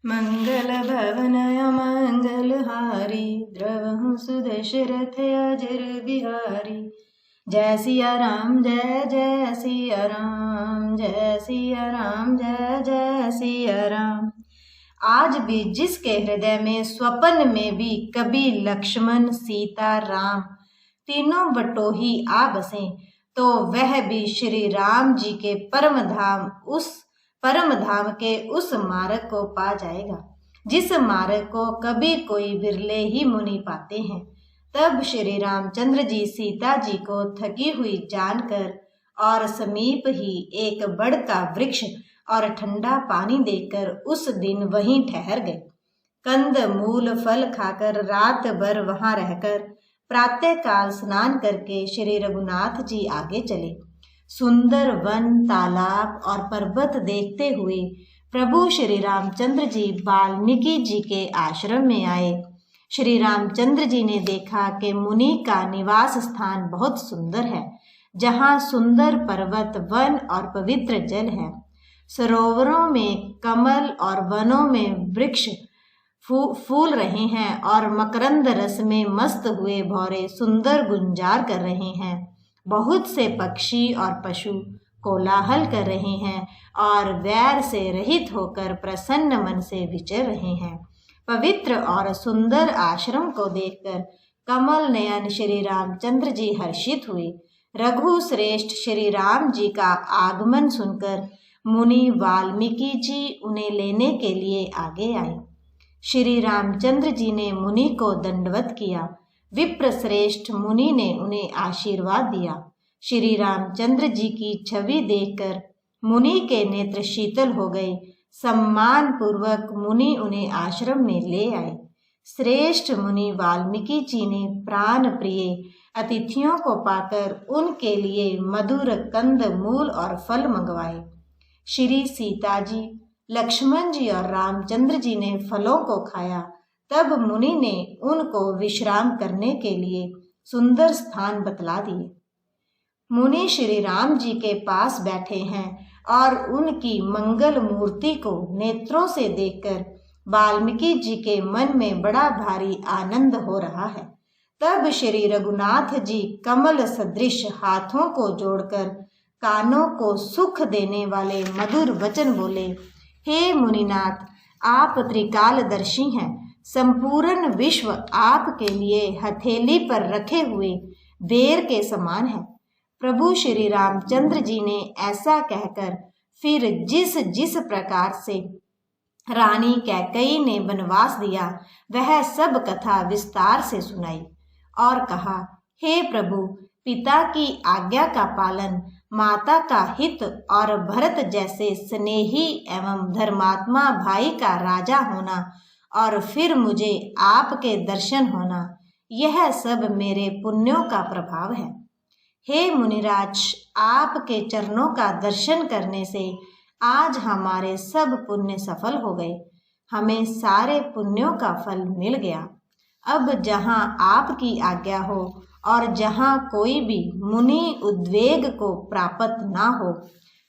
मंगल भवन अमंगलहारी, द्रवहु सुदशरथ अजर बिहारी। जय सिया राम जय जय सिया राम, जय सिया राम जय जय सिया राम। आज भी जिसके हृदय में स्वप्न में भी कभी लक्ष्मण सीता राम तीनों बटोही आ बसे, तो वह भी श्री राम जी के परम धाम के उस मार्ग को पा जाएगा जिस मार्ग को कभी कोई बिरले ही मुनि पाते हैं। तब श्री रामचंद्र जी सीता जी को थकी हुई जानकर और समीप ही एक बड़ का वृक्ष और ठंडा पानी देकर उस दिन वहीं ठहर गए। कंद मूल फल खाकर रात भर वहां रहकर प्रातः काल स्नान करके श्री रघुनाथ जी आगे चले। सुंदर वन तालाब और पर्वत देखते हुए प्रभु श्री रामचंद्र जी वाल्मीकि जी के आश्रम में आए। श्री रामचंद्र जी ने देखा कि मुनि का निवास स्थान बहुत सुंदर है, जहाँ सुंदर पर्वत वन और पवित्र जल है। सरोवरों में कमल और वनों में वृक्ष फूल रहे हैं और मकरंद रस में मस्त हुए भौरे सुंदर गुंजार कर रहे हैं। बहुत से पक्षी और पशु कोलाहल कर रहे हैं और वैर से रहित होकर प्रसन्न मन से विचर रहे हैं। पवित्र और सुंदर आश्रम को देखकर कमल नयन श्री रामचंद्र जी हर्षित हुए। रघु श्रेष्ठ श्री राम जी का आगमन सुनकर मुनि वाल्मीकि जी उन्हें लेने के लिए आगे आए। श्री रामचंद्र जी ने मुनि को दंडवत किया। विप्र श्रेष्ठ मुनि ने उन्हें आशीर्वाद दिया। श्री रामचंद्र जी की छवि देखकर मुनि के नेत्र शीतल हो गए। सम्मान पूर्वक मुनि उन्हें आश्रम में ले आए। श्रेष्ठ मुनि वाल्मीकि जी ने प्राण प्रिय अतिथियों को पाकर उनके लिए मधुर कंद मूल और फल मंगवाए। श्री सीता जी, लक्ष्मण जी और रामचंद्र जी ने फलों को खाया। तब मुनि ने उनको विश्राम करने के लिए सुंदर स्थान बतला दिए। मुनि श्री राम जी के पास बैठे हैं और उनकी मंगल मूर्ति को नेत्रों से देखकर वाल्मीकि जी के मन में बड़ा भारी आनंद हो रहा है। तब श्री रघुनाथ जी कमल सदृश हाथों को जोड़कर कानों को सुख देने वाले मधुर वचन बोले। हे मुनिनाथ, आप त्रिकालदर्शी हैं। संपूर्ण विश्व आपके लिए हथेली पर रखे हुए बेर के समान है। प्रभु श्री रामचंद्र जी ने ऐसा कहकर फिर जिस जिस प्रकार से रानी कैकेयी ने वनवास दिया वह सब कथा विस्तार से सुनाई और कहा, हे प्रभु, पिता की आज्ञा का पालन, माता का हित और भरत जैसे स्नेही एवं धर्मात्मा भाई का राजा होना और फिर मुझे आपके दर्शन होना, यह सब मेरे पुण्यों का प्रभाव है। हे मुनिराज, आपके चरणों का दर्शन करने से आज हमारे सब पुण्य सफल हो गए। हमें सारे पुण्यों का फल मिल गया। अब जहाँ आपकी आज्ञा हो और जहाँ कोई भी मुनि उद्वेग को प्राप्त ना हो,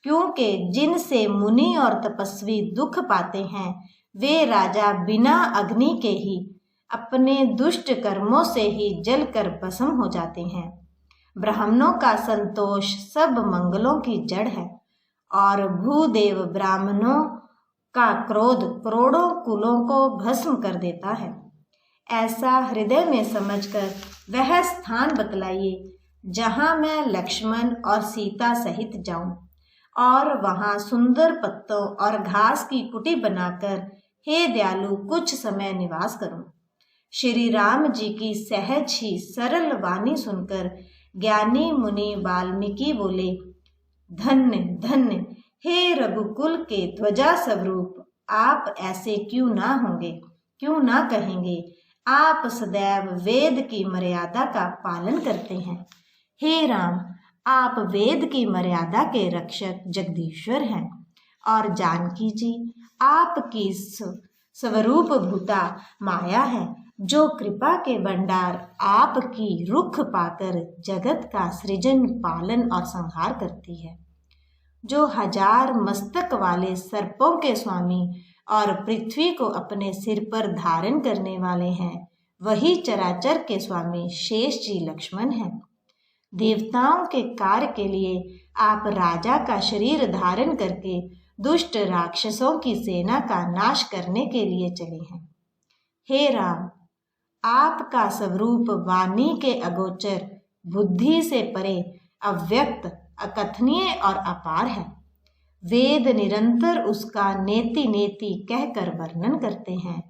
क्योंकि जिनसे मुनि और तपस्वी दुख पाते हैं वे राजा बिना अग्नि के ही अपने दुष्ट कर्मों से ही जलकर भस्म हो जाते हैं। ब्राह्मणों का संतोष सब मंगलों की जड़ है और भूदेव ब्राह्मणों का क्रोध करोड़ों कुलों को भस्म कर देता है। ऐसा हृदय में समझकर वह स्थान बतलाइए जहाँ मैं लक्ष्मण और सीता सहित जाऊं और वहाँ सुंदर पत्तों और घास की कुटी बनाकर हे दयालु कुछ समय निवास करूं। श्री राम जी की सहज ही सरल वाणी सुनकर ज्ञानी मुनि वाल्मीकि बोले, धन्य धन्य हे रघुकुल के ध्वजा स्वरूप, आप ऐसे क्यों ना होंगे, क्यों ना कहेंगे। आप सदैव वेद की मर्यादा का पालन करते हैं। हे राम, आप वेद की मर्यादा के रक्षक जगदीश्वर हैं और जानकी जी आपकी स्वरूप भूता माया है, जो कृपा के भंडार आपकी रुख पाकर जगत का सृजन पालन और संहार करती है। जो 1000 मस्तक वाले सर्पों के स्वामी और पृथ्वी को अपने सिर पर धारण करने वाले हैं, वही चराचर के स्वामी शेष जी लक्ष्मण हैं। देवताओं के कार्य के लिए आप राजा का शरीर धारण करके दुष्ट राक्षसों की सेना का नाश करने के लिए चले हैं। हे राम, आपका स्वरूप वाणी के अगोचर, बुद्धि से परे, अव्यक्त, अकथनीय और अपार है। वेद निरंतर उसका नेति नेति कहकर वर्णन करते हैं।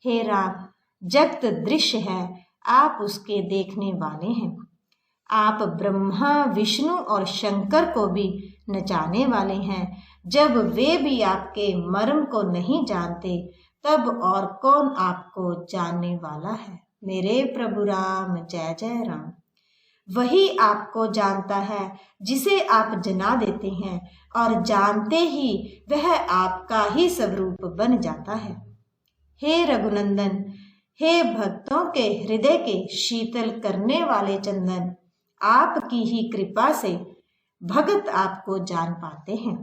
हे राम, जगत दृश्य है, आप उसके देखने वाले हैं। आप ब्रह्मा, विष्णु और शंकर को भी नचाने वाले हैं। जब वे भी आपके मर्म को नहीं जानते, तब और कौन आपको जानने वाला है। मेरे प्रभु राम, जय जय राम। वही आपको जानता है जिसे आप जना देते हैं, और जानते ही वह आपका ही स्वरूप बन जाता है। हे रघुनंदन, हे भक्तों के हृदय के शीतल करने वाले चंदन, आपकी ही कृपा से भगत आपको जान पाते हैं।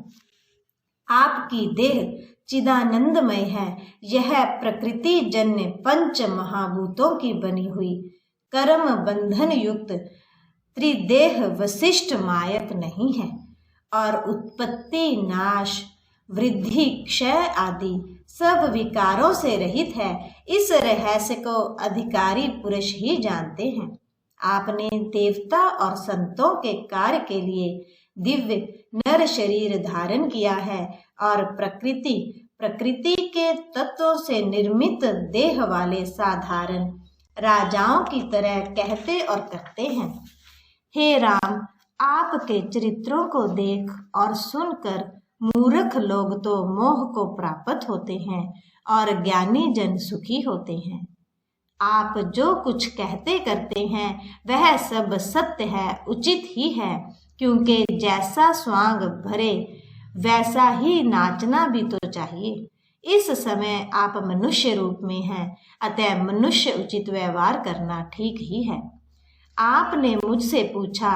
आपकी देह चिदानंदमय है। यह प्रकृति जन्य पंच महाभूतों की बनी हुई कर्म बंधन युक्त त्रिदेह वशिष्ठ मायक नहीं है, और उत्पत्ति, नाश, वृद्धि, क्षय आदि सब विकारों से रहित है। इस रहस्य को अधिकारी पुरुष ही जानते हैं। आपने देवता और संतों के कार्य के लिए दिव्य नर शरीर धारण किया है, और प्रकृति के तत्वों से निर्मित देह वाले साधारण राजाओं की तरह कहते और करते हैं। हे राम, आपके चरित्रों को देख और सुनकर मूर्ख लोग तो मोह को प्राप्त होते हैं, और ज्ञानी जन सुखी होते हैं। आप जो कुछ कहते करते हैं वह सब सत्य है, उचित ही है, क्योंकि जैसा स्वांग भरे वैसा ही नाचना भी तो चाहिए। इस समय आप मनुष्य रूप में हैं, अतः मनुष्य उचित व्यवहार करना ठीक ही है। आपने मुझसे पूछा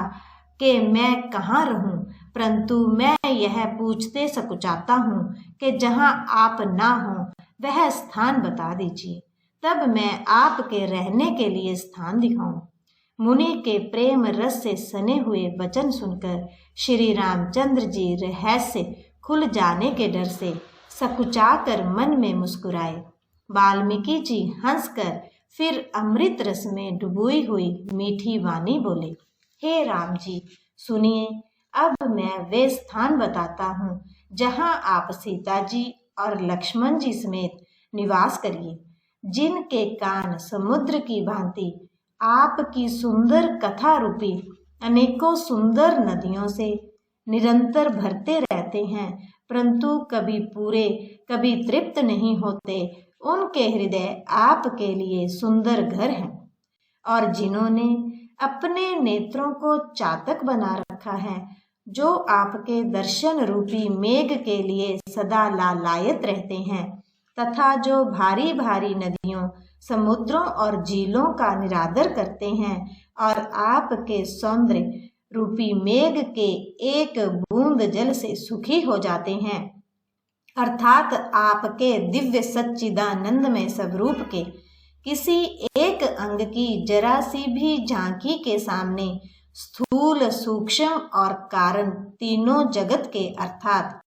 कि मैं कहाँ रहूं, परंतु मैं यह पूछते सकुचाता हूँ कि जहाँ आप ना हो वह स्थान बता दीजिए, तब मैं आपके रहने के लिए स्थान दिखाऊं। मुनि के प्रेम रस से सने हुए वचन सुनकर श्री रामचंद्र जी रहस्य खुल जाने के डर से सकुचाकर मन में मुस्कुराए। वाल्मीकि जी हंसकर फिर अमृत रस में डुबोई हुई मीठी वाणी बोले, हे राम जी सुनिए, अब मैं वे स्थान बताता हूँ जहाँ आप सीता जी और लक्ष्मण जी समेत निवास करिए, जिनके कान समुद्र की भांति आपकी सुंदर कथा रूपी अनेकों सुंदर नदियों से निरंतर भरते रहते हैं, परंतु कभी पूरे कभी तृप्त नहीं होते। उनके हृदय आपके लिए सुंदर घर हैं, और जिन्होंने अपने नेत्रों को चातक बना रखा है, जो आपके दर्शन रूपी मेघ के लिए सदा लालायत रहते हैं, तथा जो भारी भारी नदियों, समुद्रों और झीलों का निरादर करते हैं, और आपके सौंदर्य रूपी मेघ के एक बूंद जल से सुखी हो जाते हैं, अर्थात आपके दिव्य सच्चिदानंदमय स्वरूप के किसी एक अंग की जरा सी भी झांकी के सामने स्थूल, सूक्ष्म और कारण तीनों जगत के अर्थात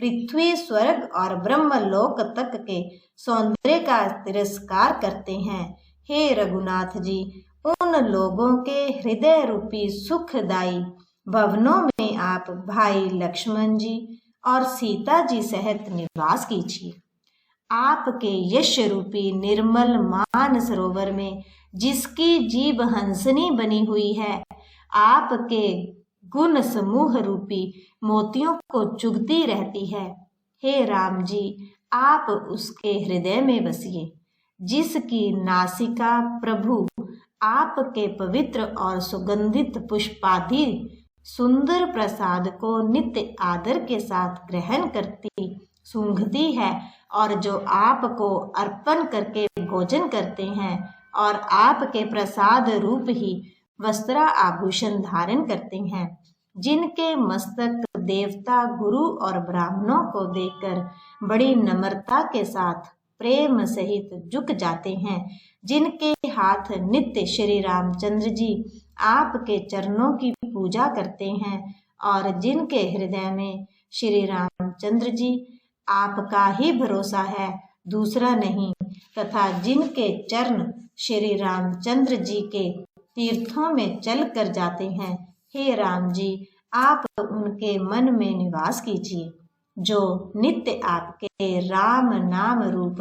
पृथ्वी, स्वर्ग और ब्रह्मलोक तक के सौंदर्य का तिरस्कार करते हैं। हे रघुनाथ जी, उन लोगों के हृदय रूपी सुखदायी भवनों में आप भाई लक्ष्मण जी और सीता जी सहित निवास कीजिए। आपके यश रूपी निर्मल मान सरोवर में जिसकी जीभ हंसनी बनी हुई है, आपके गुण समूह रूपी मोतियों को चुगती रहती है। हे राम जी, आप उसके हृदय में बसिए, जिसकी नासिका प्रभु आपके पवित्र और सुगंधित पुष्पादि सुंदर प्रसाद को नित्य आदर के साथ ग्रहण करती सूंघती है, और जो आपको अर्पण करके भोजन करते हैं और आपके प्रसाद रूप ही वस्त्र आभूषण धारण करते हैं, जिनके मस्तक देवता, गुरु और ब्राह्मणों को देखकर बड़ी नम्रता के साथ प्रेम सहित झुक जाते हैं, जिनके हाथ नित्य श्री रामचंद्र जी आपके चरणों की पूजा करते हैं और जिनके हृदय में श्री रामचंद्र जी आपका ही भरोसा है, दूसरा नहीं, तथा जिनके चरण श्री रामचंद्र जी के तीर्थों में चल कर जाते हैं, हे राम जी आप उनके मन में निवास कीजिए। जो नित्य आपके राम नाम रूप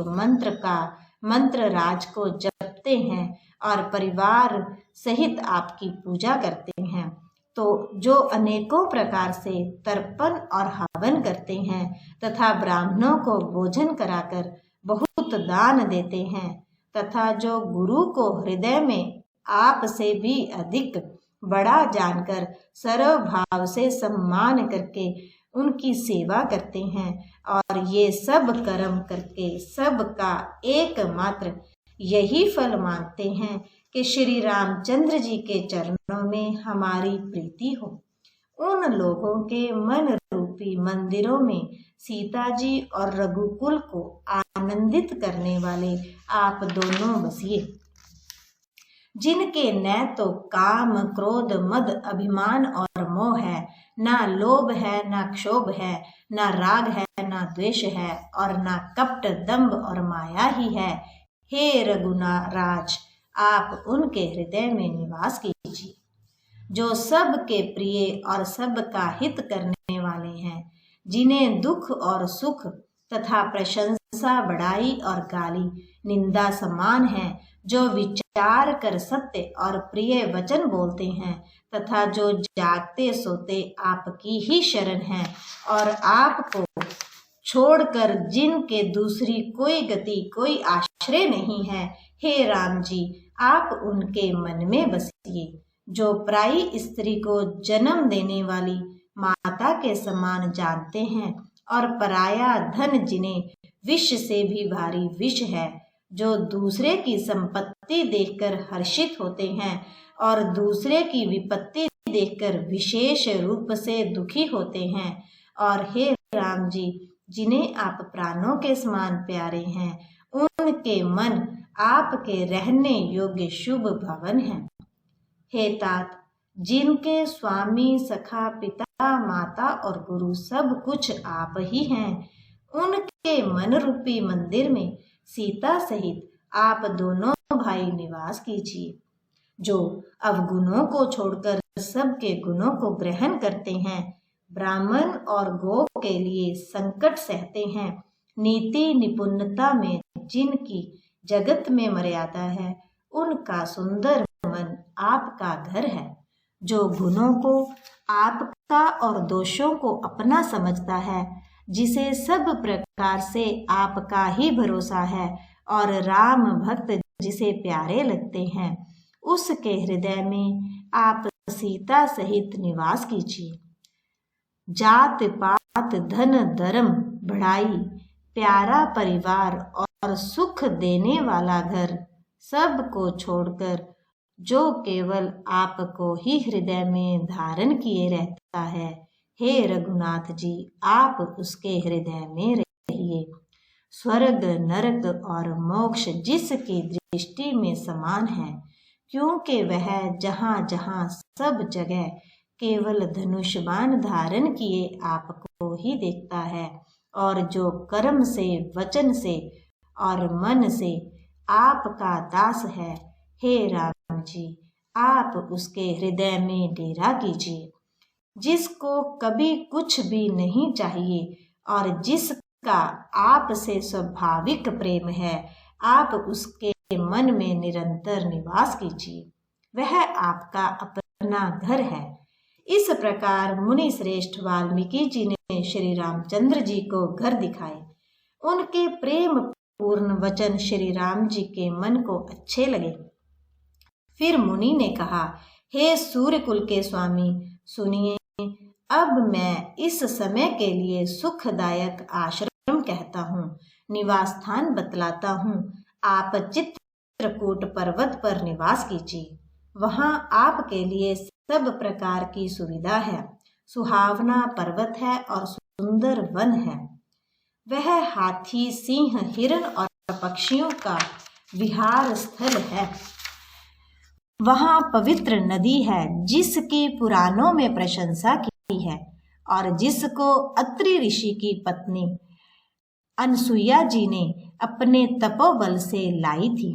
मंत्र राज को जपते हैं और परिवार सहित आपकी पूजा करते हैं, तो जो अनेकों प्रकार से तर्पण और हवन करते हैं तथा ब्राह्मणों को भोजन कराकर बहुत दान देते हैं, तथा जो गुरु को हृदय में आप से भी अधिक बड़ा जानकर सर्व भाव से सम्मान करके उनकी सेवा करते हैं और ये सब कर्म करके सबका एकमात्र यही फल मांगते हैं कि श्री रामचंद्र जी के चरणों में हमारी प्रीति हो। उन लोगों के मन रूपी मंदिरों में सीता जी और रघुकुल को आनंदित करने वाले आप दोनों बसिए, जिनके न तो काम, क्रोध, मद, अभिमान और मोह है, ना लोभ है, ना क्षोभ है, ना राग है, ना द्वेष है और ना कपट, दंभ और माया ही है। हे रघुनाराज आप उनके हृदय में निवास कीजिए, जो सबके प्रिय और सबका हित करने वाले हैं, जिन्हें दुख और सुख तथा प्रशंसा, बड़ाई और गाली, निंदा समान है, जो विचार कर सत्य और प्रिय वचन बोलते हैं तथा जो जागते सोते आपकी ही शरण है और आपको छोड़कर जिनके दूसरी कोई गति, कोई आश्रय नहीं है, हे राम जी आप उनके मन में बसिए। जो पराई स्त्री को जन्म देने वाली माता के समान जानते हैं और पराया धन जिन्हें विष से भी भारी विष है, जो दूसरे की संपत्ति देखकर हर्षित होते हैं और दूसरे की विपत्ति देखकर विशेष रूप से दुखी होते हैं, और हे राम जी जिन्हें आप प्राणों के समान प्यारे हैं, उनके मन आपके रहने योग्य शुभ भवन है। हे तात जिनके स्वामी, सखा, पिता, माता और गुरु सब कुछ आप ही हैं, उनके मन रूपी मंदिर में सीता सहित आप दोनों भाई निवास कीजिए। जो अवगुणों को छोड़कर सबके गुणों को ग्रहण करते हैं, ब्राह्मण और गो के लिए संकट सहते हैं, नीति निपुणता में जिनकी जगत में मर्यादा है, उनका सुंदर मन आपका घर है। जो गुणों को आपका और दोषों को अपना समझता है, जिसे सब प्रकार से आपका ही भरोसा है और राम भक्त जिसे प्यारे लगते हैं, उसके हृदय में आप सीता सहित निवास कीजिए। जात पात, धन, धर्म, बढ़ाई, प्यारा परिवार और सुख देने वाला घर सब को छोड़कर जो केवल आपको ही हृदय में धारण किए रहता है, हे रघुनाथ जी आप उसके हृदय में रहिए। स्वर्ग, नरक और मोक्ष जिसकी दृष्टि में समान है, क्योंकि वह जहाँ जहाँ सब जगह केवल धनुष बाण धारण किए आपको ही देखता है, और जो कर्म से, वचन से और मन से आपका दास है, हे राम जी आप उसके हृदय में डेरा कीजिए। जिसको कभी कुछ भी नहीं चाहिए और जिसका आप से स्वाभाविक प्रेम है, आप उसके मन में निरंतर निवास कीजिए, वह आपका अपना घर है। इस प्रकार मुनि श्रेष्ठ वाल्मीकि जी ने श्री रामचंद्र जी को घर दिखाए। उनके प्रेम पूर्ण वचन श्री राम जी के मन को अच्छे लगे। फिर मुनि ने कहा, हे सूर्य कुल के स्वामी सुनिए, अब मैं इस समय के लिए सुखदायक आश्रम कहता हूँ, निवास स्थान बतलाता हूँ। आप चित्रकूट पर्वत पर निवास कीजिए, वहाँ आपके लिए सब प्रकार की सुविधा है। सुहावना पर्वत है और सुंदर वन है। वह हाथी, सिंह, हिरण और पक्षियों का विहार स्थल है। वहाँ पवित्र नदी है जिसकी पुराणों में प्रशंसा की है और जिसको अत्रि ऋषि की पत्नी अनसुईया जी ने अपने तपोबल से लाई थी।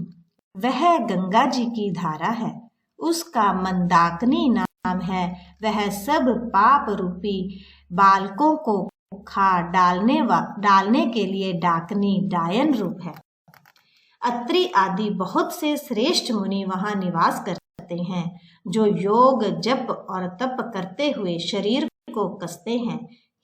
वह गंगा जी की धारा है, उसका मंदाकिनी नाम है। वह सब पाप रूपी बालकों को खा डालने के लिए डाकनी डायन रूप है। अत्रि आदि बहुत से श्रेष्ठ मुनि वहां निवास करते हैं, जो योग, जप और तप करते हुए शरीर को कसते हैं।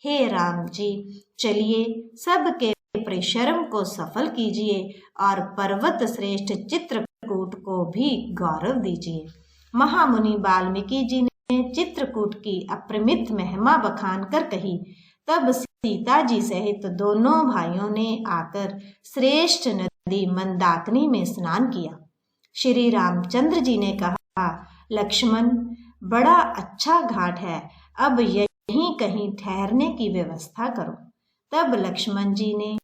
हे राम जी, चलिए सबके परिश्रम को सफल कीजिए और पर्वत श्रेष्ठ चित्रकूट को भी गौरव दीजिए। महामुनि वाल्मीकि जी ने चित्रकूट की अपरिमित महिमा बखान कर कही। तब सीता जी सहित दोनों भाइयों ने आकर श्रेष्ठ नदी मंदाकिनी में स्नान किया। श्री रामचंद्र जी ने कहा, लक्ष्मण, बड़ा अच्छा घाट है, अब यहीं कहीं ठहरने की व्यवस्था करो। तब लक्ष्मण जी ने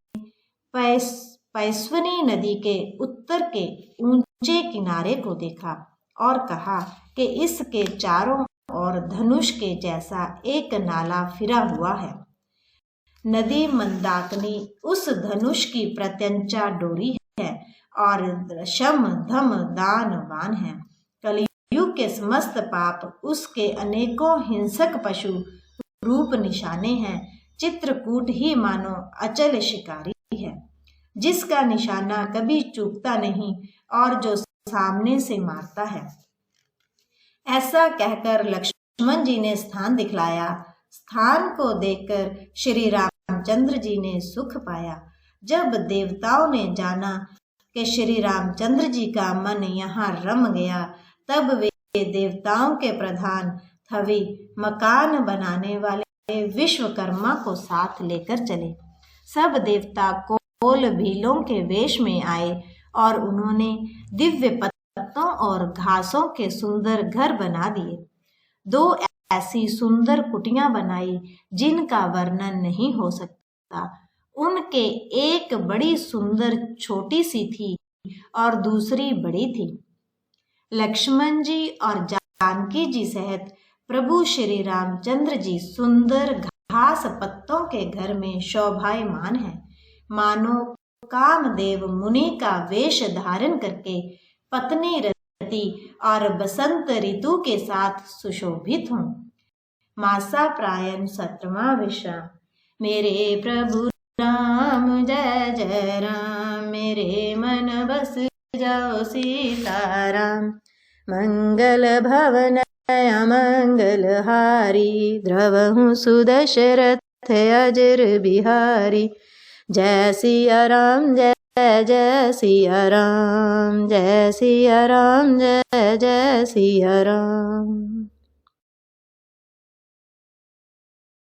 पैस्वनी नदी के उत्तर के ऊंचे किनारे को देखा और कहा कि इसके चारों ओर धनुष के जैसा एक नाला फिरा हुआ है। नदी मंदाकिनी उस धनुष की प्रत्यंचा डोरी है और शम, धम, दान, वान है। कलयुग के समस्त पाप उसके अनेकों हिंसक पशु रूप निशाने हैं। चित्रकूट ही मानो अचल शिकारी है, जिसका निशाना कभी चूकता नहीं और जो सामने से मारता है। ऐसा कहकर लक्ष्मण जी ने स्थान दिखलाया। स्थान को देखकर श्री रामचंद्र जी ने सुख पाया। जब देवताओं ने जाना कि श्री रामचंद्र जी का मन यहाँ रम गया, तब वे देवताओं के प्रधान थवि, मकान बनाने वाले विश्वकर्मा को साथ लेकर चले। सब देवता कोल भीलों के वेश में आए और उन्होंने दिव्य पत्तों और घासों के सुंदर घर बना दिए। 2 ऐसी सुंदर कुटियां बनाई जिनका वर्णन नहीं हो सकता। उनके एक बड़ी सुंदर छोटी सी थी और दूसरी बड़ी थी। लक्ष्मण जी और जानकी जी सहित प्रभु श्री रामचंद्र जी सुंदर घास पत्तों के घर में शोभायमान है, मानो कामदेव मुनि का वेश धारण करके पत्नी रति और बसंत ऋतु के साथ सुशोभित हों। मासा प्रायण 17वां विश्राम। मेरे प्रभु राम जय जय राम, मेरे मन बस जाओ सीताराम। मंगल भवन अमंगल हारी, द्रवहु सुदशरथ अजर बिहारी। जय सिया राम जय जय सिया राम, जय सिया राम जय जय सिया राम।